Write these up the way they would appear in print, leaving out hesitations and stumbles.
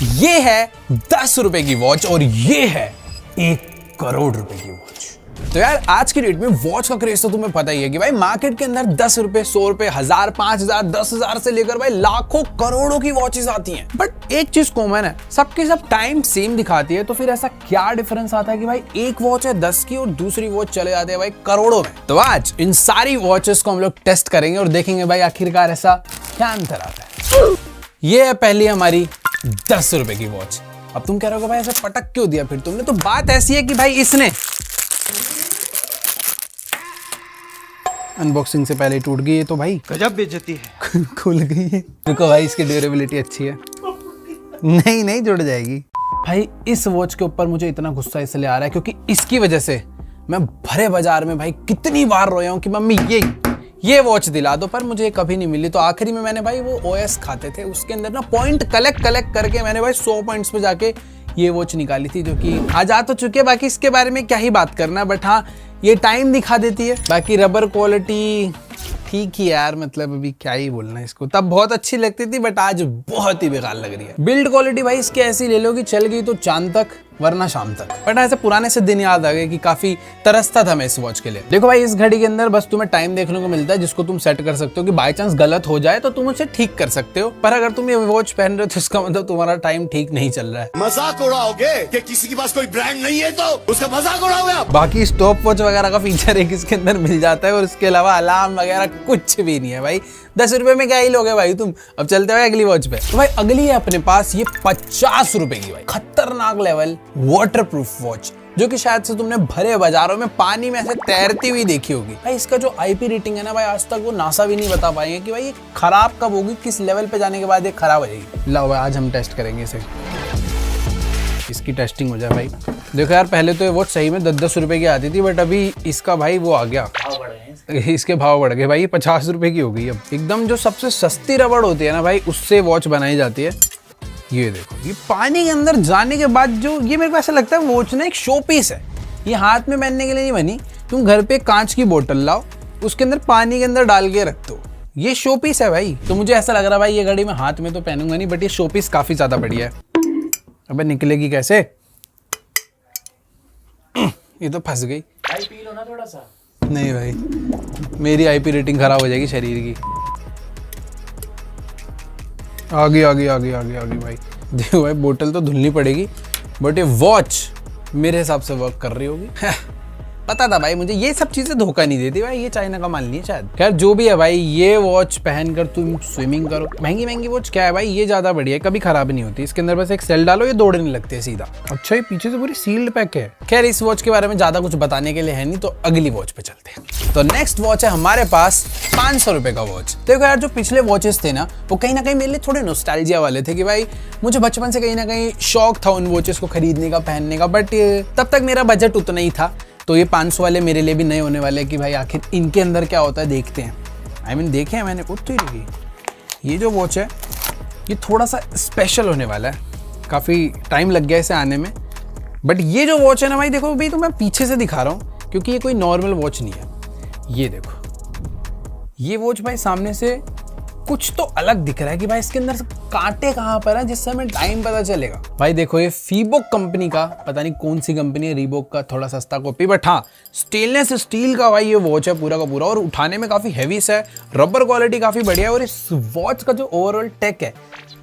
ये है 10 रुपए की वॉच और ये है 1 करोड़ रुपए की वॉच। तो यार आज की डेट में वॉच का क्रेज तो तुम्हें पता ही है कि भाई मार्केट के अंदर 10 रुपए, 100 रुपए, 1000, 5000, 10,000 से लेकर भाई लाखों करोड़ों की वॉचेस आती हैं। बट एक चीज कॉमन है, सबके सब टाइम सेम दिखाती है। तो फिर ऐसा क्या डिफरेंस आता है कि भाई एक वॉच है 10 की और दूसरी वॉच चले जाते हैं भाई करोड़ों में। तो आज इन सारी वॉचेस को हम लोग टेस्ट करेंगे और देखेंगे भाई आखिरकार ऐसा क्या अंतर आता है। ये है पहली हमारी 10 रुपए की वॉच। अब तुम कह रहे हो भाई ऐसे पटक क्यों दिया फिर तुमने? तो बात ऐसी है कि भाई इसने अनबॉक्सिंग से पहले टूट गई है तो भाई गजब बेइज्जती है। खुल गई है। देखो भाई इसकी ड्यूरेबिलिटी अच्छी है, नहीं जुड़ जाएगी। भाई इस वॉच के ऊपर मुझे इतना गुस्सा इसलिए आ रहा है क्योंकि इसकी वजह से मैं भरे बाजार में भाई कितनी बार रोया हूँ कि मम्मी ये वॉच दिला दो, पर मुझे कभी नहीं मिली। तो आखिरी में मैंने भाई वो ओएस खाते थे उसके अंदर ना पॉइंट कलेक्ट करके मैंने भाई 100 पॉइंट्स पे जाके ये वॉच निकाली थी, जो कि आज आ तो चुकी है। बाकी इसके बारे में क्या ही बात करना, बट हाँ ये टाइम दिखा देती है। बाकी रबर क्वालिटी ठीक ही यार, मतलब अभी क्या ही बोलना है इसको। तब बहुत अच्छी लगती थी बट आज बहुत ही बेकार लग रही है। बिल्ड क्वालिटी भाई इसकी ऐसी ले लो कि चल गई तो चांद तक वरना शाम तक। बट ऐसे पुराने से दिन याद आ गए कि काफी तरसता था मैं इस वॉच के लिए। देखो भाई इस घड़ी के अंदर बस तुम्हें टाइम देखने को मिलता है जिसको तुम सेट कर सकते हो कि बाय चांस गलत हो जाए तो तुम उसे ठीक कर सकते हो। पर अगर तुम ये वॉच पहन रहे हो तो इसका मतलब तुम्हारा टाइम ठीक नहीं चल रहा है। मजाक उड़ाओगे कि किसी के पास कोई ब्रांड नहीं है तो उसका मजाक उड़ाओगे आप। बाकी स्टॉप वॉच वगैरह का फीचर एक इसके अंदर मिल जाता है और इसके अलावा अलार्म वगैरह कुछ भी नहीं है भाई। 10 रुपए में क्या ही लोगे भाई तुम। अब चलते हैं अगली वॉच पे। तो भाई अगली है अपने पास ये 50 रुपए की भाई खतरनाक लेवल वाटरप्रूफ वॉच, जो कि शायद से तुमने भरे बाजारों में पानी में ऐसे तैरती हुई देखी होगी। भाई इसका जो आईपी रेटिंग है ना भाई आज तक वो नासा भी नहीं बता पाएंगे कि भाई ये खराब कब होगी, किस लेवल पे जाने के बाद ये खराब हो जाएगी। लो भाई आज हम टेस्ट करेंगे इसे, इसकी टेस्टिंग हो जाए भाई। देखो यार पहले तो ये वॉच सही में 10-10 रुपए की आती थी बट अभी इसका भाई वो आ गया, इसके भाव बढ़ गए भाई। 50 रुपए की हो गई अब। एकदम जो सबसे सस्ती रबड़ होती है ना भाई उससे वॉच बनाई जाती है। ये देखो ये पानी के अंदर जाने के बाद जो ये मेरे को ऐसा लगता है वॉच ना एक शो पीस है। ये हाथ में पहनने के लिए नहीं बनी। तुम घर पे कांच की बोतल लाओ, उसके अंदर पानी के अंदर डाल के रख दो, ये शो पीस है भाई। तो मुझे ऐसा लग रहा है भाई ये घड़ी मैं हाथ में तो पहनूंगा नहीं बट ये शो पीस काफी ज्यादा बढ़िया है। अबे निकलेगी कैसे? ये तो फंस गई। पी लो ना थोड़ा सा। नहीं भाई मेरी आईपी रेटिंग खराब हो जाएगी शरीर की। आगे भाई। देखो भाई बोतल तो धुलनी पड़ेगी बट ये वॉच मेरे हिसाब से वर्क कर रही होगी। पता था भाई मुझे, ये सब चीजें धोखा नहीं देती भाई, ये चाइना का माल नहीं है शायद। खैर जो भी है भाई ये वॉच पहनकर तुम स्विमिंग करो। महंगी वॉच क्या है भाई, ये ज्यादा बढ़िया है, कभी खराब नहीं होती। इसके अंदर बस एक सेल डालो ये दौड़ने लगते हैं सीधा। अच्छा ये पीछे से पूरी सील्ड पैक है। खैर इस वॉच के बारे में ज्यादा कुछ बताने के लिए है नहीं, तो अगली वॉच पे चलते हैं। तो नेक्स्ट वॉच है हमारे पास 500 रुपए का वॉच। देखो यार जो पिछले वॉचेस थे ना वो कहीं ना कहीं मेरे लिए थोड़े नॉस्टैल्जिया वाले थे कि भाई मुझे बचपन से कहीं ना कहीं शौक था उन वॉचेस को खरीदने का, पहनने का। बट तब तक मेरा बजट उतना ही था, तो ये 500 वाले मेरे लिए भी नए होने वाले कि भाई आखिर इनके अंदर क्या होता है देखते हैं। देखे हैं मैंने खुद तो ही। ये जो वॉच है ये थोड़ा सा स्पेशल होने वाला है, काफ़ी टाइम लग गया इसे आने में। बट ये जो वॉच है ना भाई देखो भाई तो मैं पीछे से दिखा रहा हूँ क्योंकि ये कोई नॉर्मल वॉच नहीं है। ये देखो ये वॉच भाई सामने से कुछ तो अलग दिख रहा है कि भाई इसके अंदर कांटे कहाँ पर है जिससे हमें टाइम पता चलेगा। भाई देखो ये फीबोक कंपनी का, पता नहीं कौन सी कंपनी है, रीबोक का थोड़ा सस्ता कॉपी, बट हाँ स्टेनलेस स्टील का भाई ये वॉच है पूरा का पूरा और उठाने में काफी हैवी सा है। रबर क्वालिटी काफी बढ़िया है और इस वॉच का जो ओवरऑल टेक है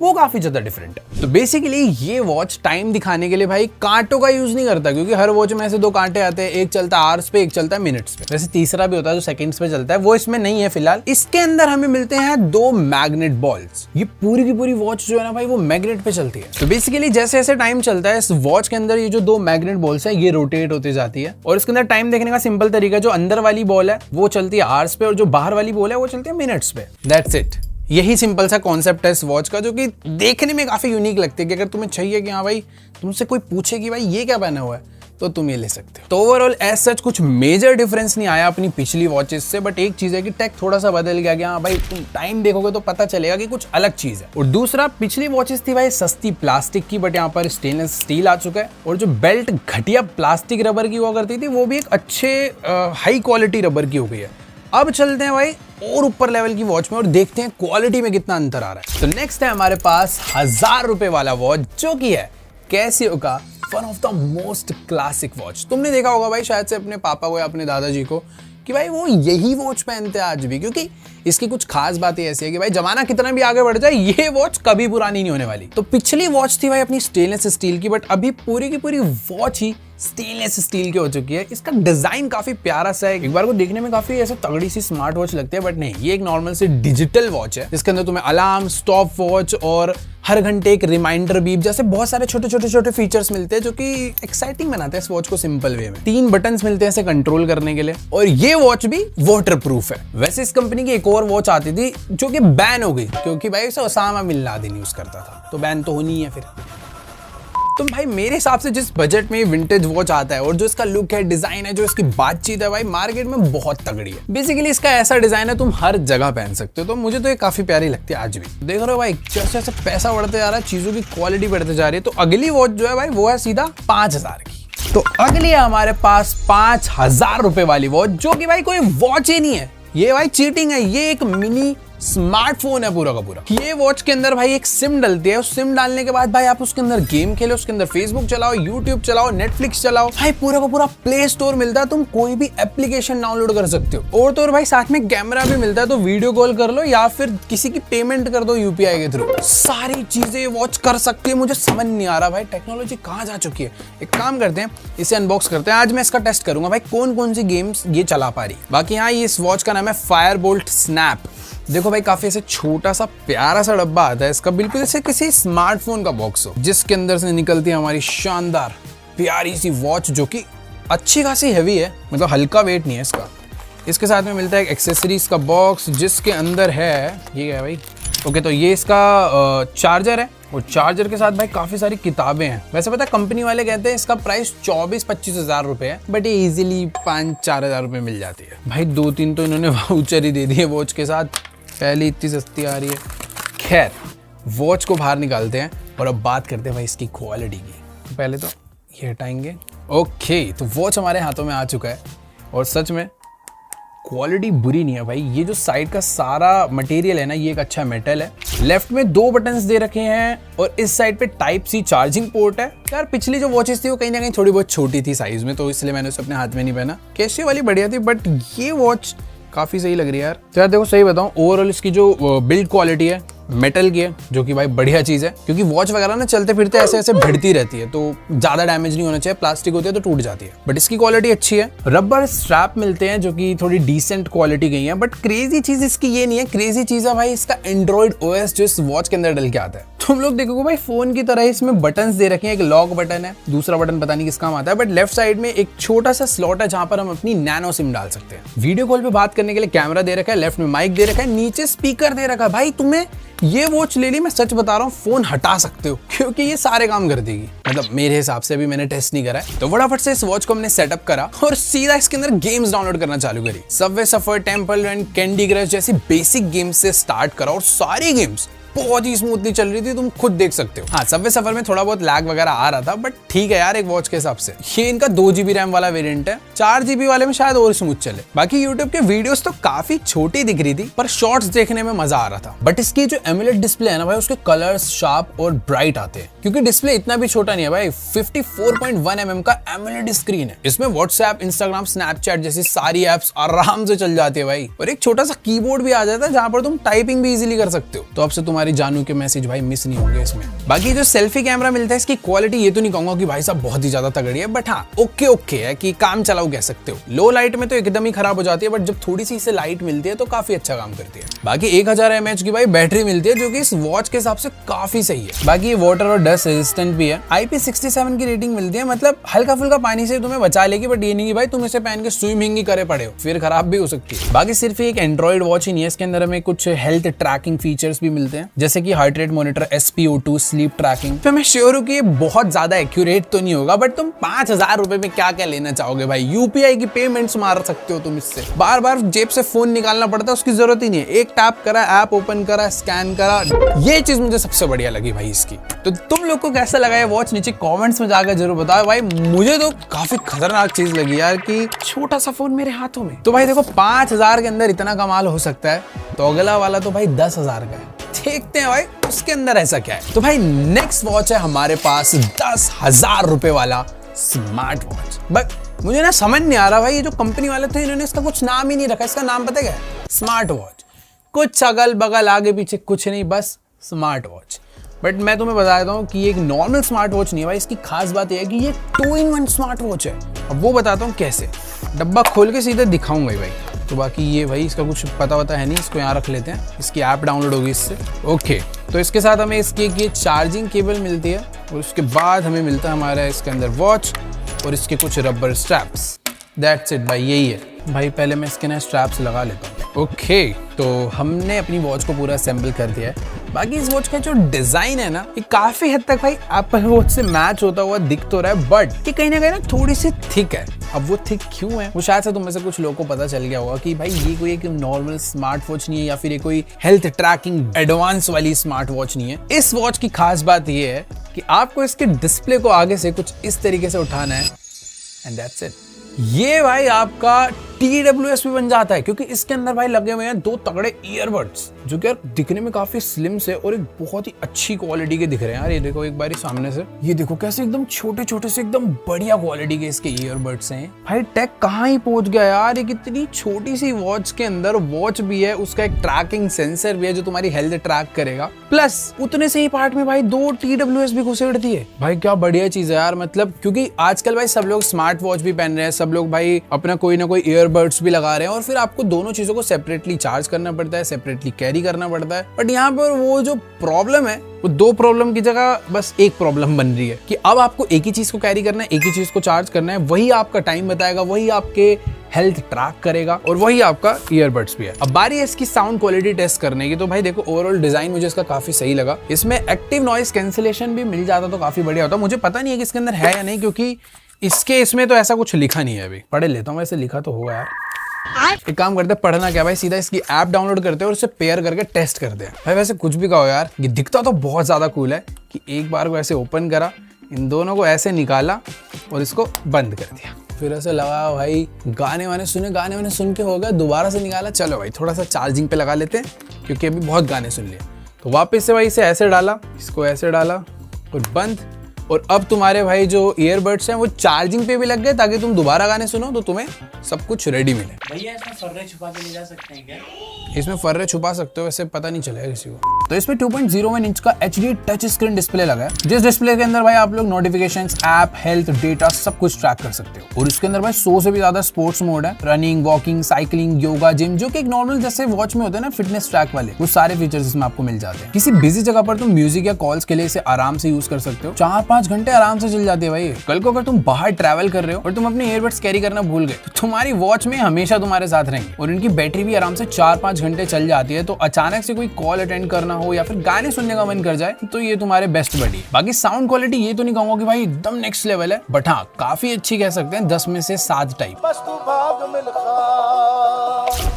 वो काफी ज्यादा डिफरेंट है। तो बेसिकली ये वॉच टाइम दिखाने के लिए भाई कांटों का यूज नहीं करता क्योंकि हर वॉच में ऐसे 2 कांटे आते हैं, एक चलता है आवर्स पे, एक चलता है मिनट्स पे। वैसे तीसरा भी होता है जो सेकंड्स पे चलता है, वो इसमें नहीं है फिलहाल। इसके अंदर हमें मिलते हैं 2 मैग्नेट बॉल्स। ये पूरी की पूरी वॉच जो है ना भाई वो मैग्नेट पे चलती है। तो बेसिकली जैसे जैसे टाइम चलता है इस वॉच के अंदर ये जो 2 मैग्नेट बॉल्स है ये रोटेट होती जाती है और इसके अंदर टाइम देखने का सिंपल तरीका, जो अंदर वाली बॉल है वो चलती है आवर्स पे और जो बाहर वाली बॉल है वो चलती है मिनट्स पे। That's it. यही सिंपल सा कॉन्सेप्ट है इस वॉच का, जो कि देखने में काफी यूनिक लगती है कि अगर तुम्हें चाहिए कि हाँ भाई तुमसे कोई पूछे कि भाई ये क्या पहना हुआ है तो तुम ये ले सकते हो। तो ओवरऑल एज सच कुछ मेजर डिफरेंस नहीं आया अपनी पिछली वॉचेस से, बट एक चीज है कि टेक थोड़ा सा बदल गया कि हाँ भाई तुम टाइम देखोगे तो पता चलेगा कि कुछ अलग चीज है। और दूसरा पिछली वॉचेस थी भाई सस्ती प्लास्टिक की, बट यहाँ पर स्टेनलेस स्टील आ चुका है और जो बेल्ट घटिया प्लास्टिक रबर की हुआ करती थी वो भी एक अच्छे हाई क्वालिटी रबर की हो गई है। अब चलते हैं भाई और ऊपर लेवल की वॉच में और देखते हैं क्वालिटी में कितना अंतर आ रहा है। तो नेक्स्ट है हमारे पास 1000 रुपए वाला वॉच, जो कि है कैसियो का one of the most classic watch. तुमने देखा होगा भाई शायद से अपने पापा को या अपने दादाजी को कि भाई वो यही वॉच पहनते हैं आज भी, क्योंकि इसकी कुछ खास बातें ऐसी है कि भाई जमाना कितना भी आगे बढ़ जाए ये वॉच कभी पुरानी नहीं होने वाली। तो पिछली वॉच थी भाई अपनी स्टेनलेस स्टील की, बट अभी पूरी की पूरी वॉच ही स्टेनलेस स्टील की हो चुकी है। इसका डिजाइन काफी प्यारा सा है, एक बार को देखने में काफी ऐसे तगड़ी सी स्मार्ट वॉच लगती है, बट नहीं, ये एक नॉर्मल सी डिजिटल वॉच है जिसके अंदर तुम्हें अलार्म, स्टॉप वॉच और हर घंटे एक रिमाइंडर बीप जैसे बहुत सारे छोटे फीचर्स मिलते हैं जो कि एक्साइटिंग बनाते हैं इस वॉच को सिंपल वे में। 3 बटन्स मिलते हैं इसे कंट्रोल करने के लिए, और ये वॉच भी वाटर प्रूफ है। वैसे इस कंपनी की एक और वॉच आती थी जो कि बैन हो गई, क्योंकि भाई इसे ओसामा बिन लादेन यूज करता था, तो बैन तो होनी है फिर। तो भाई मेरे हिसाब से जिस बजट में विंटेज वॉच आता है और जो इसका लुक है, डिजाइन है, जो इसकी बातचीत है, भाई मार्केट में बहुत तगड़ी है। बेसिकली इसका ऐसा डिजाइन है तुम हर जगह पहन सकते हो, तो मुझे तो ये काफी प्यारी लगती है आज भी। देख रहे हो भाई जैसे जैसे पैसा बढ़ते जा रहा है, चीजों की क्वालिटी बढ़ते जा रही है, तो अगली वॉच जो है भाई वो है सीधा 5000 की। तो अगली है हमारे पास 5000 रुपए वाली वॉच, जो कि भाई कोई वॉच ही नहीं है, ये भाई चीटिंग है, ये एक मिनी स्मार्टफोन है पूरा का पूरा। ये वॉच के अंदर भाई एक सिम डलती है, उस सिम डालने के बाद भाई आप उसके अंदर गेम खेलो, उसके अंदर फेसबुक चलाओ, यूट्यूब चलाओ, नेटफ्लिक्स चलाओ, भाई पूरा का पूरा प्ले स्टोर मिलता है, तुम कोई भी एप्लीकेशन डाउनलोड कर सकते हो। और तो और भाई साथ में कैमरा भी मिलता है, तो वीडियो कॉल कर लो या फिर किसी की पेमेंट कर दो यूपीआई के थ्रू। सारी चीजें वॉच कर सकती है। मुझे समझ नहीं आ रहा भाई टेक्नोलॉजी कहाँ जा चुकी है। एक काम करते हैं, इसे अनबॉक्स करते हैं। आज मैं इसका टेस्ट करूंगा भाई कौन कौन सी गेम्स ये चला पा रही। बाकी हाँ, ये इस वॉच का नाम है फायरबोल्ट स्नैप। देखो भाई काफी ऐसे छोटा सा प्यारा सा डब्बा आता है इसका, बिल्कुल जैसे किसी स्मार्टफोन का बॉक्स हो, जिसके अंदर से निकलती है हमारी शानदार प्यारी सी वॉच, जो कि अच्छी खासी हैवी है, मतलब हल्का वेट नहीं है इसका। इसके साथ में मिलता है एक एक्सेसरीज का बॉक्स, जिसके अंदर है ये क्या है भाई, ओके, तो ये इसका चार्जर है, और चार्जर के साथ भाई काफी सारी किताबें हैं। वैसे पता कंपनी वाले कहते हैं इसका प्राइस 24-25 हजार रुपए है, बट ये इजीली 5-4 हजार रुपए मिल जाती है। भाई 2-3 तो इन्होंने वाउचर ही दे दिए वॉच के साथ, पहली इतनी सस्ती आ रही है। खैर वॉच को बाहर निकालते हैं और अब बात करते हैं भाई इसकी क्वालिटी की। पहले तो ये हटाएंगे। ओके, तो वॉच हमारे हाथों में आ चुका है और सच में क्वालिटी बुरी नहीं है भाई। ये जो साइड का सारा मटेरियल है ना, ये एक अच्छा मेटल है। लेफ्ट में 2 बटन्स दे रखे हैं और इस साइड पे टाइप सी चार्जिंग पोर्ट है। यार पिछली जो वॉचेस थी वो कहीं ना कहीं थोड़ी बहुत छोटी थी साइज में, तो इसलिए मैंने उसे अपने हाथ में नहीं पहना। कैसियो वाली बढ़िया थी, बट ये वॉच काफी सही लग रही है यार। तो यार देखो सही बताऊं, ओवरऑल इसकी जो बिल्ड क्वालिटी है मेटल की है, जो कि भाई बढ़िया चीज है, क्योंकि वॉच वगैरह ना चलते फिरते ऐसे ऐसे भिड़ती रहती है, तो ज्यादा डैमेज नहीं होना चाहिए। प्लास्टिक होती है तो टूट जाती है, बट इसकी क्वालिटी अच्छी है। रबर स्ट्रैप मिलते हैं जो कि थोड़ी डिसेंट क्वालिटी की है, बट क्रेजी चीज इसकी ये नहीं है। क्रेजी चीज है भाई इसका एंड्रॉइड ओएस जो इस वॉच के अंदर डल के आता है। तुम लोग देखोगे भाई फोन की तरह इसमें बटन्स दे रखे हैं। एक लॉक बटन है, दूसरा बटन पता नहीं किस काम आता है, बट लेफ्ट साइड में एक छोटा सा स्लॉट है जहां पर हम अपनी नैनो सिम डाल सकते हैं। वीडियो कॉल पे बात करने के लिए कैमरा दे रखा है, लेफ्ट में माइक दे रखा है, नीचे स्पीकर दे रखा है। भाई तुम्हें ये वॉच ले ली, मैं सच बता रहा हूँ, फोन हटा सकते हो क्योंकि ये सारे काम कर देगी। मतलब मेरे हिसाब से, अभी मैंने टेस्ट नहीं करा है। तो फटाफट से इस वॉच को हमने सेटअप करा और सीधा इसके अंदर गेम्स डाउनलोड करना चालू करी। सबवे सफर, टेम्पल रन, कैंडी क्रश जैसी बेसिक गेम्स से स्टार्ट करा और सारी गेम्स बहुत ही स्मूथली चल रही थी, तुम खुद देख सकते हो। हाँ, सबवे सफर में थोड़ा बहुत लैग वगैरह आ रहा था, बट ठीक है यार एक वॉच के हिसाब से। ये इनका 2 GB रैम वाला वेरिएंट है, 4 GB वाले में शायद और स्मूथ चले। बाकी यूट्यूब के वीडियोस तो काफी छोटी दिख रही थी, पर शॉर्ट्स देखने में मजा आ रहा था। बट इसकी जो एमुलेट डिस्प्ले है ना भाई, उसके कलर्स शार्प और ब्राइट आते हैं, क्योंकि डिस्प्ले इतना भी छोटा नहीं है भाई। 54.1 mm का एमुलेट स्क्रीन है। इसमें व्हाट्सएप, इंस्टाग्राम, स्नैपचैट जैसी सारी एप्स आराम से चल जाती है भाई, और एक छोटा सा कीबोर्ड भी आ जाता है जहां पर तुम टाइपिंग भी इजीली कर सकते हो। तो अब से तुम्हारी जानू के मैसेज भाई मिस नहीं होंगे इसमें। बाकी जो सेल्फी कैमरा मिलता है, इसकी क्वालिटी ये तो नहीं कहूंगा कि भाई साहब बहुत ही ज्यादा तगड़ी है, बट हाँ ओके है कि काम चलाओ कह सकते हो। लो लाइट में तो एकदम ही खराब हो जाती है, बट जब थोड़ी सी इसे लाइट मिलती है तो काफी अच्छा काम करती है। बाकी 1000 mAh की भाई बैटरी मिलती है, जो कि इस वॉच के हिसाब से काफी सही है। बाकी ये वाटर और डस्ट रेजिस्टेंट भी है। IP67 की रेटिंग मिलती है, मतलब हल्का फुल्का पानी से तुम्हें बचा लेगी, बट ये नहीं कि भाई तुम इसे पहन के स्विमिंग ही करे पड़े हो, फिर खराब भी हो सकती है। बाकी सिर्फ एक एंड्रॉइड वॉच ही नहीं है, इसके अंदर हमें कुछ हेल्थ ट्रैकिंग फीचर्स भी मिलते हैं। हैं, जैसे कि heart rate monitor, SpO2, sleep tracking. तो मैं श्योर हूँ कि ये बहुत ज्यादा एक्यूरेट तो नहीं होगा, बट तुम 5,000 रुपए में क्या क्या लेना चाहोगे भाई। UPI की पेमेंट्स मार सकते हो तुम इससे, बार बार जेब से फोन निकालना पड़ता है, उसकी जरूरत ही नहीं है। एक टैप करा, ऐप ओपन करा, स्कैन करा। ये चीज मुझे सबसे बढ़िया लगी भाई इसकी। तो तुम लोग को कैसा लगा ये वॉच, नीचे कमेंट्स में जाकर जरूर बताओ भाई। मुझे तो काफी खतरनाक चीज लगी यार कि छोटा सा फोन मेरे हाथों में। तो भाई देखो 5,000 के अंदर इतना कमाल हो सकता है, तो अगला वाला तो भाई 10,000 का है। देखते हैं भाई उसके अंदर ऐसा क्या है। तो भाई नेक्स्ट वॉच है हमारे पास 10,000 रुपए वाला स्मार्ट वॉच। बट मुझे ना समझ नहीं आ रहा भाई, ये जो कंपनी वाले थे इन्होंने इसका कुछ नाम ही नहीं रखा। इसका नाम पता है क्या है? Smart watch. कुछ अगल बगल आगे पीछे कुछ नहीं, बस स्मार्ट वॉच। बट मैं तुम्हें बता देता हूँ कि ये एक नॉर्मल स्मार्ट वॉच नहीं है भाई। इसकी खास बात यह है कि ये 2-in-1 स्मार्ट वॉच है। अब वो बताता हूँ कैसे, डब्बा खोल के सीधे दिखाऊंगा भाई। तो बाकी ये भाई इसका कुछ पता है नहीं, इसको यहाँ रख लेते हैं। इसकी ऐप डाउनलोड होगी इससे। ओके, तो इसके साथ हमें इसकी एक ये चार्जिंग केबल मिलती है, और उसके बाद हमें मिलता है हमारा इसके अंदर वॉच और इसके कुछ रबर स्ट्रैप्स। दैट्स इट भाई, यही है भाई। पहले मैं इसके ना स्ट्रैप्स लगा लेता हूँ। ओके, तो हमने अपनी वॉच को पूरा असेंबल कर दिया है। बाकी इस वॉच का जो डिजाइन है ना, ये काफी हद तक भाई एप्पल वॉच से मैच होता हुआ दिख तो रहा है, बट ये कहीं ना कहीं ना थोड़ी सी थिक है। अब वो थिक क्यों है वो शायद से तुम में से कुछ लोगों को पता चल गया होगा कि भाई ये कोई एक नॉर्मल स्मार्ट वॉच नहीं है, या फिर ये कोई हेल्थ ट्रैकिंग एडवांस वाली स्मार्ट वॉच नहीं है। इस वॉच की खास बात ये है कि आपको इसके डिस्प्ले को आगे से कुछ इस तरीके से उठाना है, एंड दैट्स इट। ये भाई आपका TWS भी बन जाता है, क्योंकि इसके अंदर भाई लगे हुए हैं 2 तगड़े ईयरबड्स, जो कि यार दिखने में काफी स्लिम से और एक बहुत ही अच्छी क्वालिटी के दिख रहे हैं यार। ये देखो एक बार सामने से, ये देखो कैसे एकदम छोटे छोटे से एकदम बढ़िया क्वालिटी के इसके ईयरबड्स हैं भाई। टेक कहाँ ही पहुंच गया यार। एक इतनी छोटी सी वॉच के अंदर वॉच भी है, उसका एक ट्रैकिंग सेंसर भी है जो तुम्हारी हेल्थ ट्रैक करेगा, प्लस उतने से ही पार्ट में भाई 2 TWS भी घुसेड़ती है भाई। क्या बढ़िया चीज है यार। मतलब क्योंकि आजकल भाई सब लोग स्मार्ट वॉच भी पहन रहे हैं, सब लोग भाई अपना कोई ना कोई ईयरबड्स भी लगा रहे हैं, और फिर आपको दोनों चीजों को सेपरेटली चार्ज करना पड़ता है, सेपरेटली कैरी करना पड़ता है। बट यहाँ पर वो जो प्रॉब्लम है, वो 2 प्रॉब्लम की जगह बस एक प्रॉब्लम बन रही है कि अब आपको एक ही चीज को कैरी करना है, एक ही चीज को चार्ज करना है। वही आपका टाइम बताएगा, वही आपके हेल्थ ट्रैक करेगा, और वही आपका ईयरबड्स भी है। अब बारी है इसकी साउंड क्वालिटी टेस्ट करने की। तो भाई देखो ओवरऑल डिजाइन मुझे इसका काफी सही लगा। इसमें एक्टिव नॉइस कैंसिलेशन भी मिल जाता तो काफी बढ़िया होता। मुझे पता नहीं है कि इसके अंदर है या नहीं, क्योंकि इसमें तो ऐसा कुछ लिखा नहीं है। अभी पढ़ लेता हूँ, वैसे लिखा तो होगा यार। एक काम करते हैं, पढ़ना क्या भाई, सीधा इसकी ऐप डाउनलोड करते हैं और उसे पेयर करके टेस्ट करते हैं। भाई वैसे कुछ भी कहो यार, ये दिखता तो बहुत ज्यादा कूल है कि एक बार को ऐसे ओपन करा, इन दोनों को ऐसे निकाला और इसको बंद कर दिया, फिर ऐसे लगा भाई गाने वाने सुन के हो गया, दोबारा से निकाला, चलो भाई थोड़ा सा चार्जिंग पे लगा लेते हैं क्योंकि अभी बहुत गाने सुन लिए। तो वापस से भाई इसे ऐसे डाला, इसको ऐसे डाला और बंद। और अब तुम्हारे भाई जो ईयरबड्स हैं वो चार्जिंग पे भी लग गए, ताकि तुम दोबारा गाने सुनो तो तुम्हें सब कुछ रेडी मिले। भैया इसमें फर्रे छुपा के ले जा सकते हैं क्या? इसमें फर्रे छुपा सकते हो, वैसे पता नहीं चलेगा किसी को। तो इसमें 2.01 इंच का HD टच स्क्रीन डिस्प्ले लगा है, जिस डिस्प्ले के अंदर भाई आप लोग नोटिफिकेशंस, ऐप, हेल्थ, डेटा सब कुछ ट्रैक कर सकते हो। और इसके अंदर भाई 100 से भी ज्यादा स्पोर्ट्स मोड है, running, walking, cycling, yoga, gym, जो कि एक नॉर्मल जैसे वॉच में होते हैं ना फिटनेस ट्रैक वाले, वो सारे फीचर्स इसमें आपको मिल जाते हैं। किसी बिजी जगह पर तुम म्यूजिक या कॉल्स के लिए इसे आराम से यूज कर सकते हो। 4-5 घंटे आराम से चल जाती है भाई। कल को अगर तुम बाहर ट्रैवल कर रहे हो और तुम अपने ईयरबड्स कैरी करना भूल गए, तो तुम्हारी वॉच में हमेशा तुम्हारे साथ रहेंगे, और इनकी बैटरी भी आराम से 4-5 घंटे चल जाती है। तो अचानक से कोई कॉल अटेंड करना हो या फिर गाने सुनने का मन कर जाए, तो ये तुम्हारे बेस्ट बडी है। बाकी साउंड क्वालिटी ये तो नहीं कहूंगा कि भाई एकदम नेक्स्ट लेवल है, बट हाँ काफी अच्छी कह सकते हैं, 10 में से 7 टाइप।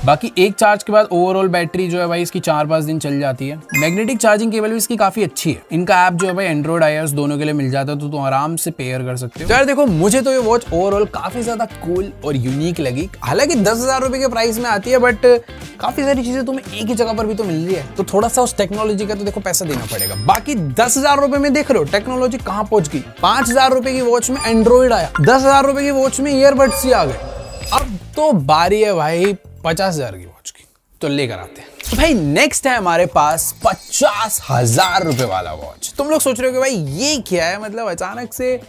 बाकी एक चार्ज के बाद ओवरऑल बैटरी जो है भाई इसकी 4-5 दिन चल जाती है। मैग्नेटिक चार्जिंग केबल भी इसकी काफी अच्छी है। इनका ऐप जो है भाई एंड्रॉइड, iOS दोनों के लिए मिल जाता है, तो तुम आराम से पेयर कर सकते हो। तो यार देखो मुझे तो ये वॉच ओवरऑल काफी ज्यादा कूल और यूनिक लगी। हालांकि 10,000 रुपए के प्राइस में आती है, बट काफी सारी चीजें तुम्हें एक ही जगह पर भी तो मिल रही है, तो थोड़ा सा उस टेक्नोलॉजी का तो देखो पैसा देना पड़ेगा। बाकी 10,000 रुपए में देख रहे हो टेक्नोलॉजी कहाँ पहुंच गई। 5,000 रुपए की वॉच में एंड्रॉइड आया, 10,000 रुपए की वॉच में ईयरबड्स ही आ गए। अब तो बारी है भाई 50,000 की वॉच की, तो लेकर आते हैं। तो भाई नेक्स्ट है हमारे पास 50,000 रुपए वाला वॉच। तुम लोग सोच रहे हो कि भाई ये क्या है, मतलब अचानक से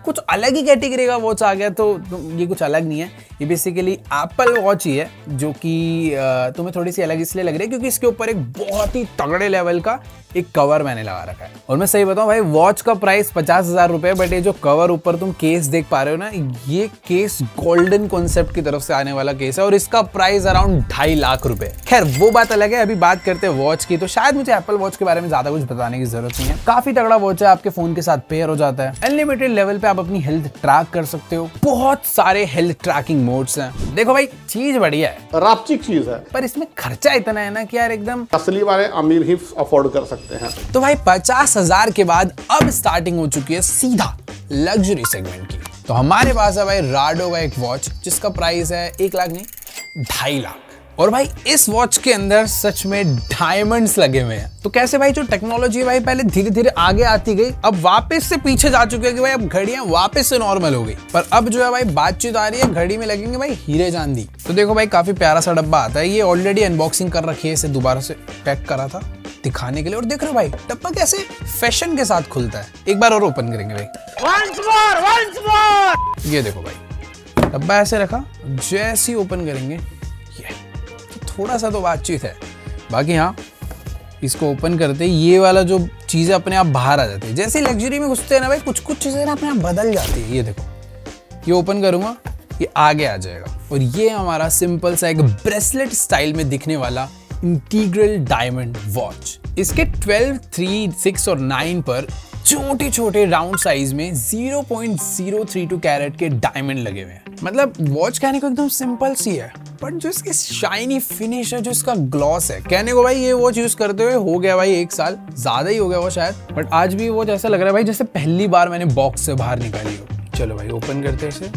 कुछ अलग ही कैटेगरी का वॉच आ गया। तो ये कुछ अलग नहीं है, ये बेसिकली एप्पल वॉच ही है, जो कि तुम्हें थोड़ी सी अलग इसलिए लग रही है क्योंकि इसके ऊपर एक बहुत ही तगड़े लेवल का एक कवर मैंने लगा रखा है। और मैं सही बताऊं भाई, वॉच का प्राइस 50,000 रुपए, बट ये जो कवर ऊपर तुम केस देख पा रहे हो ना, ये केस गोल्डन कॉन्सेप्ट की तरफ से आने वाला केस है और इसका प्राइस अराउंड 2.5 लाख रुपए। खैर वो बात अलग है, अभी बात करते हैं वॉच की। तो शायद मुझे एप्पल वॉच के बारे में ज्यादा कुछ बताने की जरूरत नहीं है, काफी तगड़ा वॉच है, आपके फोन के साथ पेयर हो जाता है, अनलिमिटेड लेवल पे आप अपनी हेल्थ ट्रैक कर सकते हो, बहुत सारे हेल्थ ट्रैकिंग मोड्स हैं। देखो भाई चीज बढ़िया है, रापचिक चीज है, पर इसमें खर्चा इतना है ना कि यार एकदम असली वाले अमीर ही अफोर्ड कर सकते हैं। तो भाई 50,000 के बाद अब स्टार्टिंग हो चुकी है सीधा लग्जरी सेगमेंट की। तो हमारे पास है भाई राडो का एक वॉच जिसका प्राइस है 1 लाख नहीं 2.5 लाख। और भाई इस वॉच के अंदर सच में डायमंड्स लगे हुए हैं। तो कैसे भाई, जो टेक्नोलॉजी है भाई पहले धीरे धीरे आगे आती गई, अब वापस से पीछे जा चुकी है कि भाई अब घड़ियां वापस से नॉर्मल हो गई। पर अब जो है भाई बातचीत आ रही है, घड़ी में लगेंगे भाई हीरे चांदी। तो देखो भाई काफी प्यारा सा डब्बा आता है, ये ऑलरेडी अनबॉक्सिंग कर रखी है, इसे दोबारा से पैक करा था दिखाने के लिए। और देख रहे हो भाई डब्बा कैसे फैशन के साथ खुलता है। एक बार और ओपन करेंगे भाई, once more। ये देखो भाई डब्बा ऐसे रखा, जैसे ही ओपन करेंगे ये थोड़ा सा तो बातचीत है, बाकी हाँ इसको ओपन करते ये वाला जो चीजें अपने आप बाहर आ जाती है। जैसे लग्जरी में घुसते हैं ना भाई, कुछ कुछ चीजें ना अपने आप बदल जाती है। ये देखो, ये ओपन करूंगा ये आगे आ जाएगा, और ये हमारा सिंपल सा एक ब्रेसलेट स्टाइल में दिखने वाला इंटीग्रल डायमंड वॉच। इसके 12, 3, 6 और 9 पर छोटे छोटे राउंड साइज में 0.032 कैरेट के डायमंड लगे हुए हैं। मतलब वॉच कहने को एकदम सिंपल सी है, बट जो इसकी शाइनी फिनिश है, जो इसका ग्लॉस है, कहने को भाई ये वॉच यूज करते हुए हो गया भाई 1 साल, ज्यादा ही हो गया वो शायद, बट आज भी वो जैसा लग रहा है भाई जैसे पहली बार मैंने बॉक्स से बाहर निकाली हो। चलो भाई ओपन करते हैं इसे।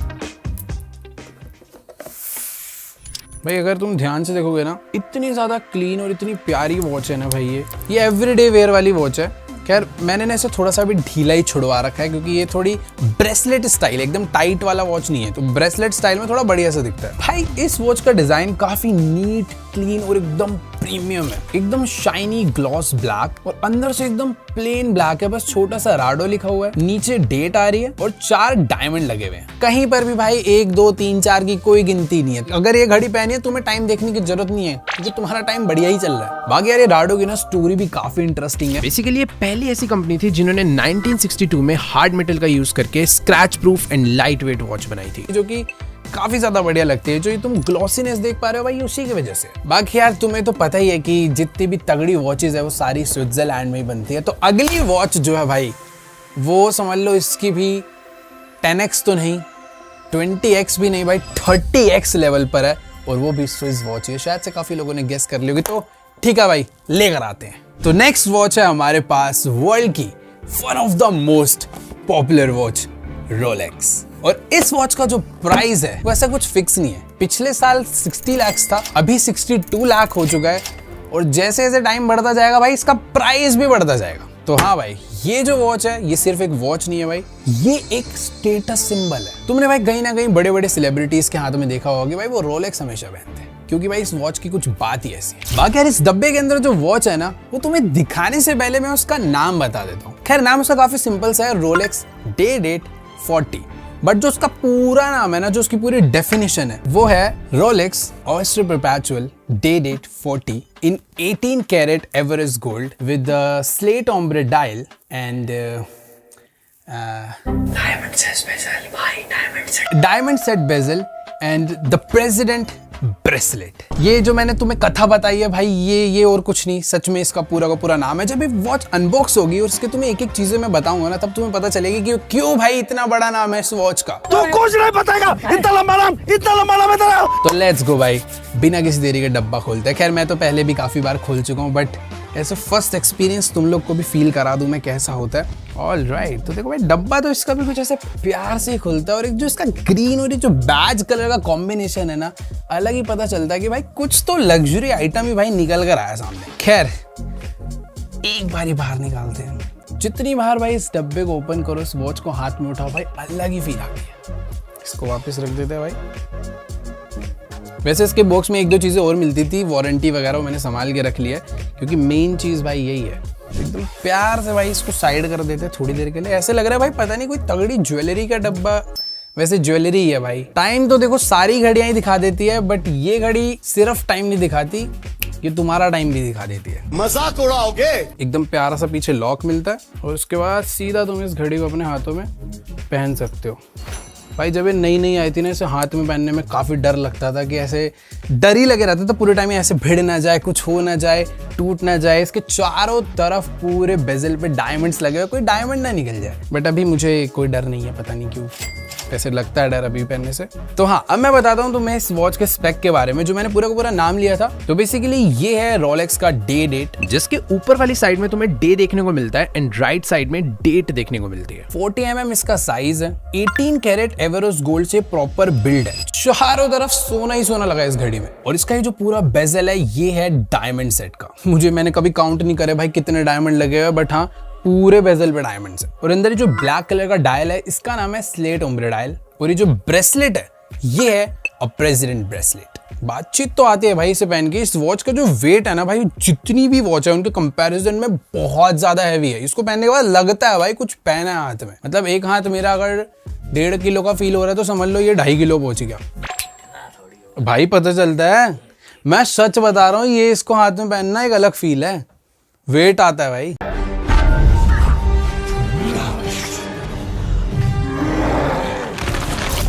भाई अगर तुम ध्यान से देखोगे ना, इतनी ज्यादा क्लीन और इतनी प्यारी वॉच है ना भाई, ये एवरीडे वेयर वाली वॉच है। खैर मैंने ना इसे थोड़ा सा भी ढीला ही छुड़वा रखा है क्योंकि ये थोड़ी ब्रेसलेट स्टाइल, एकदम टाइट वाला वॉच नहीं है, तो ब्रेसलेट स्टाइल में थोड़ा बढ़िया सा दिखता है। भाई इस वॉच का डिजाइन काफी नीट, क्लीन और एकदम प्रीमियम है, एकदम शाइनी ग्लॉस ब्लैक, और अंदर से एकदम प्लेन ब्लैक है, बस छोटा सा राडो लिखा हुआ है, नीचे डेट आ रही है और 4 डायमंड लगे हुए हैं। कहीं पर भी भाई 1, 2, 3, 4 की कोई गिनती नहीं है। अगर ये घड़ी पहनी है तुम्हें टाइम देखने की जरूरत नहीं है क्योंकि तुम्हारा टाइम बढ़िया ही चल रहा है। बाकी यार ये राडो की ना स्टोरी भी काफी इंटरेस्टिंग है। बेसिकली ये पहली ऐसी कंपनी थी जिन्होंने 1962 में हार्ड मेटल का यूज करके scratch proof and light weight watch बनाई थी, जो कि काफी ज्यादा बढ़िया लगती है। जो ये तुम ग्लॉसीनेस देख पा रहे हो भाई उसी की वजह से। बाकी यार तुम्हें तो पता ही है कि जितनी भी तगड़ी वॉचेस है वो सारी स्विट्जरलैंड में ही बनती है। तो अगली वॉच जो है भाई वो समझ लो इसकी भी 10x तो नहीं, 20x भी नहीं भाई, 30x लेवल पर है, और वो भी स्विस वॉच है। शायद से काफी लोगों ने गेस कर ली होगी, तो ठीक है भाई लेकर आते हैं। तो नेक्स्ट वॉच है हमारे पास वर्ल्ड की one of the most popular watch Rolex. और इस वॉच का जो प्राइस है वो ऐसा कुछ फिक्स नहीं है। पिछले साल 60 लाख था, अभी 62 लाख हो चुका है, और जैसे जैसे टाइम बढ़ता जाएगा भाई इसका प्राइस भी बढ़ता जाएगा। तो हाँ भाई ये जो वॉच है ये सिर्फ एक वॉच नहीं है भाई, ये एक स्टेटस सिंबल है। तुमने भाई कहीं ना कहीं बड़े बड़े सेलिब्रिटीज के हाथों में देखा होगा कि भाई वो रोलेक्स हमेशा पहनते हैं, क्योंकि भाई इस वॉच की कुछ बात ही ऐसी है। बाकी यार इस डब्बे के अंदर जो वॉच है ना, वो तुम्हें दिखाने से पहले मैं उसका नाम बता देता हूँ। खैर नाम उसका काफी सिंपल सा है, रोलेक्स डे डेट 40, बट जो उसका पूरा नाम है ना, जो उसकी पूरी डेफिनेशन है वो है Rolex Oyster Perpetual day date 40 in 18 carat Everest gold with slate ombre dial and diamond set bezel and the president bracelet. ये जो मैंने तुम्हें कथा बताई है भाई, ये और कुछ नहीं, सच में इसका पूरा का पूरा नाम है। जब ये वॉच अनबॉक्स होगी और उसके तुम्हें एक एक चीजें मैं बताऊंगा ना, तब तुम्हें पता चलेगी कि क्यों भाई इतना बड़ा नाम है इस वॉच का। तो कुछ नहीं बताएगा, इतना लंबा नाम है तेरा। तो लेट्स गो भाई, बिना किसी देरी के डब्बा खोलते हैं। खैर मैं तो पहले भी काफी बार खोल चुका हूँ, बट ऐसे फर्स्ट एक्सपीरियंस तुम लोग को भी फील करा दूं मैं कैसा होता है। ऑल राइट, तो देखो भाई डब्बा तो इसका भी कुछ ऐसे प्यार से ही खुलता है, और एक जो इसका ग्रीन और ये जो बैज कलर का कॉम्बिनेशन है ना, अलग ही पता चलता है कि भाई कुछ तो लग्जरी आइटम ही भाई निकल कर आया सामने। खैर एक बार ही बाहर निकालते हैं। जितनी बार भाई इस डब्बे को ओपन करो, इस वॉच को हाथ में उठाओ भाई, अलग ही फील आती है। इसको वापस रख देते हैं भाई। वैसे इसके बॉक्स में 1-2 चीज़ें और मिलती थी, वारंटी वगैरह मैंने संभाल के रख लिया है, क्योंकि मेन चीज़ भाई यही है एकदम प्यार से भाई इसको साइड कर देते हैं थोड़ी देर के लिए। ऐसे लग रहा है भाई पता नहीं कोई तगड़ी ज्वेलरी का डब्बा, वैसे ज्वेलरी ही है भाई। टाइम तो देखो सारी घड़ियां ही दिखा देती है, बट ये घड़ी सिर्फ टाइम नहीं दिखाती, ये तुम्हारा टाइम भी दिखा देती है। मजाक उड़ाओगे? एकदम प्यारा सा पीछे लॉक मिलता है और उसके बाद सीधा तुम इस घड़ी को अपने हाथों में पहन सकते हो। भाई जब ये नई नई आई थी ना, इसे हाथ में पहनने में काफ़ी डर लगता था कि ऐसे डर ही लगे रहता था पूरे टाइम, ऐसे भिड़ ना जाए, कुछ हो ना जाए, टूट ना जाए। इसके चारों तरफ पूरे बेजल पे डायमंड्स लगे हुए, कोई डायमंड ना निकल जाए। बट अभी मुझे कोई डर नहीं है, पता नहीं क्यों ऐसे लगता है डर अभी पहनने से। तो हाँ, अब मैं बताता हूँ तुम्हें इस वॉच के स्पेक के बारे में, जो मैंने पूरा का पूरा नाम लिया था। तो बेसिकली ये है रोलेक्स का डे डेट, जिसके ऊपर वाली साइड में तुम्हें डे देखने को मिलता है एंड राइट साइड में डेट देखने को मिलती है। 40 mm इसका साइज है, 18 कैरेट एवरोस गोल्ड से प्रॉपर बिल्ड है, चारों तरफ सोना ही सोना लगा है इस घड़ी में। और इसका ये जो पूरा बेजल है ये है डायमंड सेट का। मैंने कभी काउंट नहीं करे भाई कितने डायमंड लगे हुए, बट हाँ पूरे बेजल पे डायमंड्स है। और अंदर जो ब्लैक कलर का डायल है इसका नाम है स्लेट ओम्ब्रे डायल। और ये जो ब्रेसलेट है ये है अ प्रेसिडेंट ब्रेसलेट। बातचीत तो आती है भाई इसे पहन के। इस वॉच का जो वेट है ना भाई, जितनी भी वॉच है उनके कंपैरिजन में बहुत ज्यादा हैवी है। इसको पहनने के बाद लगता है भाई कुछ पहना है हाथ में। मतलब एक हाथ मेरा अगर 1.5 किलो का फील हो रहा है तो समझ लो ये 2.5 किलो पहुंच गया भाई, पता चलता है। मैं सच बता रहा हूँ, ये इसको हाथ में पहनना एक अलग फील है, वेट आता है भाई।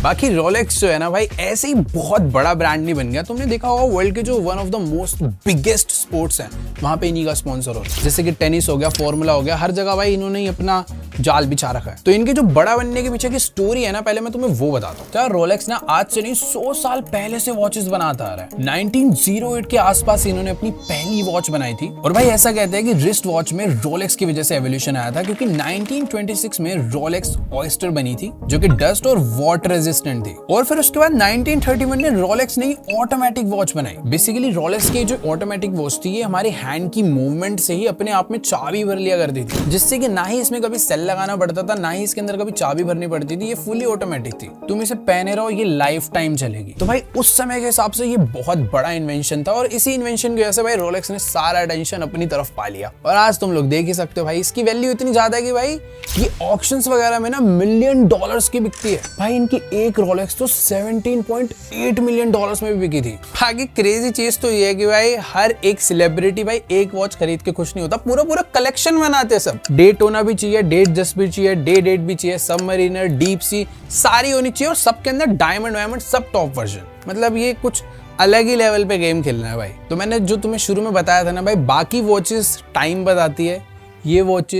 बाकी रोलेक्स जो है ना भाई, ऐसे ही बहुत बड़ा ब्रांड नहीं बन गया। तुमने देखा होगा वर्ल्ड के जो one of the most biggest sports हैं वहां पे इन्हीं का स्पॉन्सर हो, जैसे कि टेनिस हो गया, फॉर्मूला हो गया, हर जगह भाई इन्होंने ही अपना जाल बिछा रखा है। तो इनके जो बड़ा बनने के पीछे की स्टोरी है ना, पहले मैं तुम्हें वो बताता हूँ। क्या रोलेक्स ना आज से नहीं 100 साल पहले से वॉचेस बनाता आ रहा है। 1908 के आसपास इन्होंने अपनी पहली वॉच बनाई थी। और भाई ऐसा कहते हैं कि रिस्ट वॉच में रोलेक्स की वजह से एवोल्यूशन आया था, क्योंकि 1926 में रोलेक्स ऑयस्टर बनी थी जो कि डस्ट और वाटर रेजिस्टेंट थी। और फिर उसके बाद 1931 में रोलेक्स ने ऑटोमेटिक वॉच बनाई। बेसिकली रोलेक्स की जो ऑटोमेटिक वॉच थी ये हमारे हैंड की मूवमेंट से ही अपने आप में चाबी भर लिया करती थी, जिससे कि ना ही इसमें कभी सेल लगाना पड़ता था, ना ही इसके अंदर कभी चाबी भरनी पड़ती थी। ये फुली ऑटोमेटिक थी, तुम इसे पहने रहो ये लाइफ टाइम चलेगी। तो भाई उस समय के हिसाब से ये बहुत बड़ा इन्वेंशन था, और इसी इन्वेंशन की वजह से भाई रोलेक्स ने सारा अटेंशन अपनी तरफ पा लिया। और आज तुम लोग देख ही सकते हो भाई इसकी वैल्यू इतनी ज्यादा है कि भाई ये ऑक्शंस वगैरह में ना $1 मिलियन की बिकती है। भाई इनकी एक रोलेक्स तो $17.8 मिलियन में भी बिकी थी। बाकी क्रेजी चीज तो ये है कि भाई हर एक सेलिब्रिटी भाई एक वॉच खरीद के खुश नहीं होता, पूरा पूरा कलेक्शन बनाते हैं सब। डेटोना भी चाहिए, डेट जस्ट भी चाहिए, डे डेट भी चाहिए, सबमरीनर, डीप सी सारी होनी चाहिए, और सबके अंदर डायमंड वायमंड सब टॉप वर्जन। मतलब ये कुछ अलग ही लेवल पे गेम खेलना है भाई। तो मैंने जो तुम्हें शुरू में बताया था ना भाई, बाकी वॉचेस टाइम बताती है, ये वॉच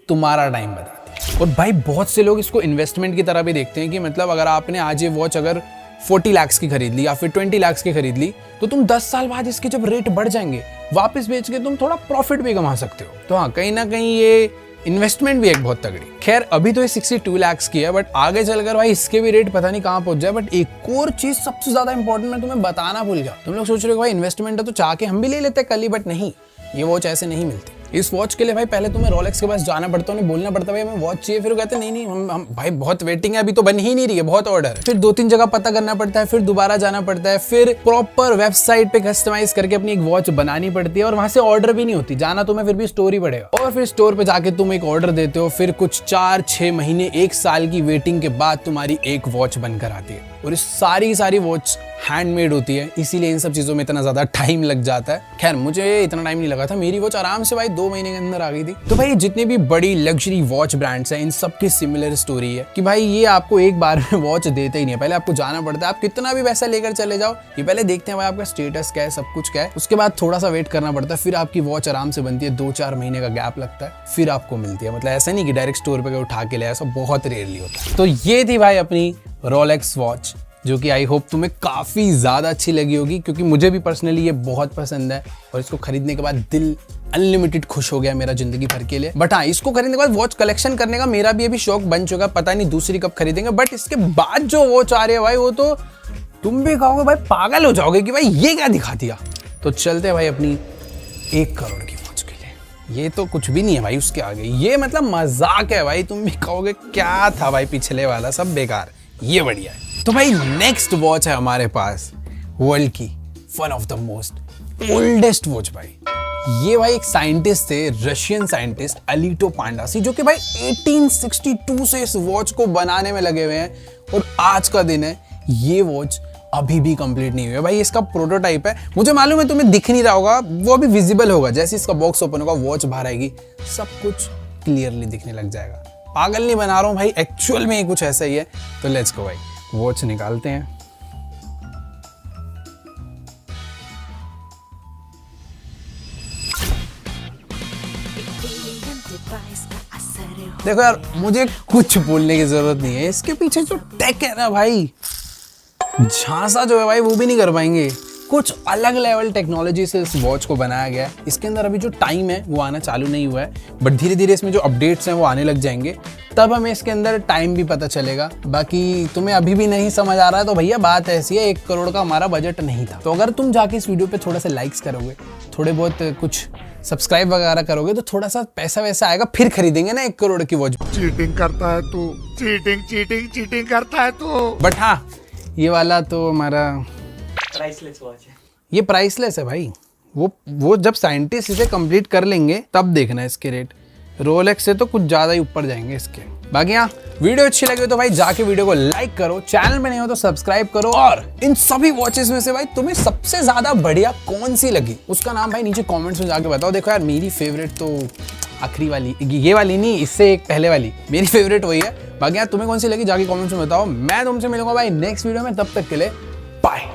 तुम्हारा टाइम बताती है। और भाई बहुत से लोग इसको इन्वेस्टमेंट की तरह भी देखते हैं कि मतलब अगर आपने आज ये वॉच अगर 40 लाख की खरीद ली या फिर 20 लाख की खरीद ली, तो तुम 10 साल बाद इसके जब रेट बढ़ जाएंगे वापस बेच के तुम थोड़ा प्रॉफिट भी कमा सकते हो। तो हाँ, कहीं ना कहीं ये इन्वेस्टमेंट भी एक बहुत तगड़ी। खैर अभी तो ये 62 लाख की है, बट आगे चलकर भाई इसके भी रेट पता नहीं कहाँ पहुंच जाए। बट एक और चीज सबसे ज्यादा इंपॉर्टेंट मैं तुम्हें बताना भूल गया। तुम लोग सोच रहे हो भाई इन्वेस्टमेंट है तो चाह के हम भी ले लेते कल ही, बट नहीं, ये वॉच ऐसे नहीं मिलती। इस वॉच के लिए भाई पहले तुम्हें रोलेक्स के पास जाना पड़ता है, उन्हें बोलना पड़ता है भाई हमें वॉच चाहिए। फिर वो कहते हैं नहीं हम भाई बहुत वेटिंग है, अभी तो बन ही नहीं रही है, बहुत ऑर्डर है। फिर 2-3 जगह पता करना पड़ता है, फिर दोबारा जाना पड़ता है, फिर प्रॉपर वेबसाइट पे कस्टमाइज करके अपनी एक वॉच बनानी पड़ती है, और वहां से ऑर्डर भी नहीं होती, जाना तुम्हें फिर भी स्टोर ही पड़ेगा। और फिर स्टोर पे जाके तुम एक ऑर्डर देते हो, फिर कुछ 4-6 महीने 1 साल की वेटिंग के बाद तुम्हारी एक वॉच बनकर आती है। और इस सारी वॉच हैंडमेड होती है, इसीलिए इन सब चीजों में इतना ज्यादा टाइम लग जाता है। खैर मुझे इतना टाइम नहीं लगा था, मेरी वॉच आराम से भाई 2 महीने के अंदर आ गई थी। तो भाई जितनी भी बड़ी लग्जरी वॉच ब्रांड्स हैं इन सब की सिमिलर स्टोरी है कि भाई ये आपको एक बार में वॉच देते ही नहीं है, पहले आपको जाना पड़ता है। आप कितना भी पैसा लेकर चले जाओ, ये पहले देखते हैं भाई आपका स्टेटस क्या है, सब कुछ क्या है, उसके बाद थोड़ा सा वेट करना पड़ता है, फिर आपकी वॉच आराम से बनती है। 2-4 महीने का गैप लगता है, फिर आपको मिलती है। मतलब ऐसा नहीं कि डायरेक्ट स्टोर पे उठा के ले, ऐसा बहुत रेयरली होता है। तो ये थी भाई अपनी रोलेक्स वॉच, जो कि आई होप तुम्हें काफ़ी ज़्यादा अच्छी लगी होगी, क्योंकि मुझे भी पर्सनली ये बहुत पसंद है। और इसको खरीदने के बाद दिल अनलिमिटेड खुश हो गया मेरा जिंदगी भर के लिए। बट हाँ, इसको खरीदने के बाद वॉच कलेक्शन करने का मेरा भी अभी शौक बन चुका, पता नहीं दूसरी कब खरीदेंगे। बट इसके बाद जो वॉच आ रही है भाई, वो तो तुम भी कहोगे भाई पागल हो जाओगे कि भाई ये क्या दिखा दिया। तो चलते हैं भाई अपनी 1 करोड़ की वॉच के लिए। ये तो कुछ भी नहीं है भाई उसके आगे, ये मतलब मजाक है भाई। तुम भी कहोगे क्या था भाई पिछले वाला, सब बेकार, ये बढ़िया है। तो भाई नेक्स्ट वॉच है हमारे पास वर्ल्ड की one of the most oldest watch भाई, ये भाई एक साइंटिस्ट थे, रशियन साइंटिस्ट अलीटो पांडासी, जो कि भाई 1862 से इस वॉच को बनाने में लगे हुए हैं और आज का दिन है। ये वॉच अभी भी कंप्लीट नहीं हुई है भाई। इसका प्रोटोटाइप है, मुझे मालूम है तुम्हें दिख नहीं रहा होगा, वो अभी विजिबल होगा। जैसे इसका बॉक्स ओपन होगा, वॉच बाहर आएगी, सब कुछ क्लियरली दिखने लग जाएगा। पागल नहीं बना रहा हूँ भाई, एक्चुअल में कुछ ऐसा ही है। तो लेट्स गो भाई, वॉच निकालते हैं। देखो यार, मुझे कुछ बोलने की जरूरत नहीं है, इसके पीछे जो टेक है ना भाई, झांसा जो है भाई वो भी नहीं कर पाएंगे। कुछ अलग लेवल टेक्नोलॉजी से इस वॉच को बनाया गया है। इसके अंदर अभी जो टाइम है वो आना चालू नहीं हुआ है, बट धीरे धीरे इसमें जो अपडेट्स हैं वो आने लग जाएंगे, तब हमें इसके अंदर टाइम भी पता चलेगा। बाकी तुम्हें अभी भी नहीं समझ आ रहा है तो भैया बात ऐसी है, 1 करोड़ का हमारा बजट नहीं था। तो अगर तुम जाके इस वीडियो पे थोड़ा सा लाइक्स करोगे, थोड़े बहुत कुछ सब्सक्राइब वगैरह करोगे, तो थोड़ा सा पैसा वैसा आएगा, फिर खरीदेंगे ना 1 करोड़ की वॉच। चीटिंग करता है तू, चीटिंग करता है तू। बट हाँ, ये वाला तो हमारा प्राइसलेस वॉच है। ये प्राइसलेस है भाई। वो जब साइंटिस्ट इसे कंप्लीट कर लेंगे तब देखना इसके रेट। रोलेक्स से तो कुछ ज़्यादा ही ऊपर जाएंगे इसके। बाकी हाँ, वीडियो अच्छी लगी तो भाई जाके वीडियो को लाइक करो, चैनल में नहीं हो तो सब्सक्राइब करो, और इन सभी वॉचेस में से भाई तुम्हें सबसे ज़्यादा बढ़िया कौन सी लगी उसका नाम भाई नीचे कॉमेंट्स में जाके बताओ। देखो यार, मेरी फेवरेट तो आखिरी वाली, ये वाली नहीं, इससे एक पहले वाली मेरी फेवरेट वही है। बाकी यार तुम्हें कौन सी लगी जाके कॉमेंट्स में बताओ। मैं तुमसे मिलूंगा भाई नेक्स्ट वीडियो में, तब तक के लिए बाय।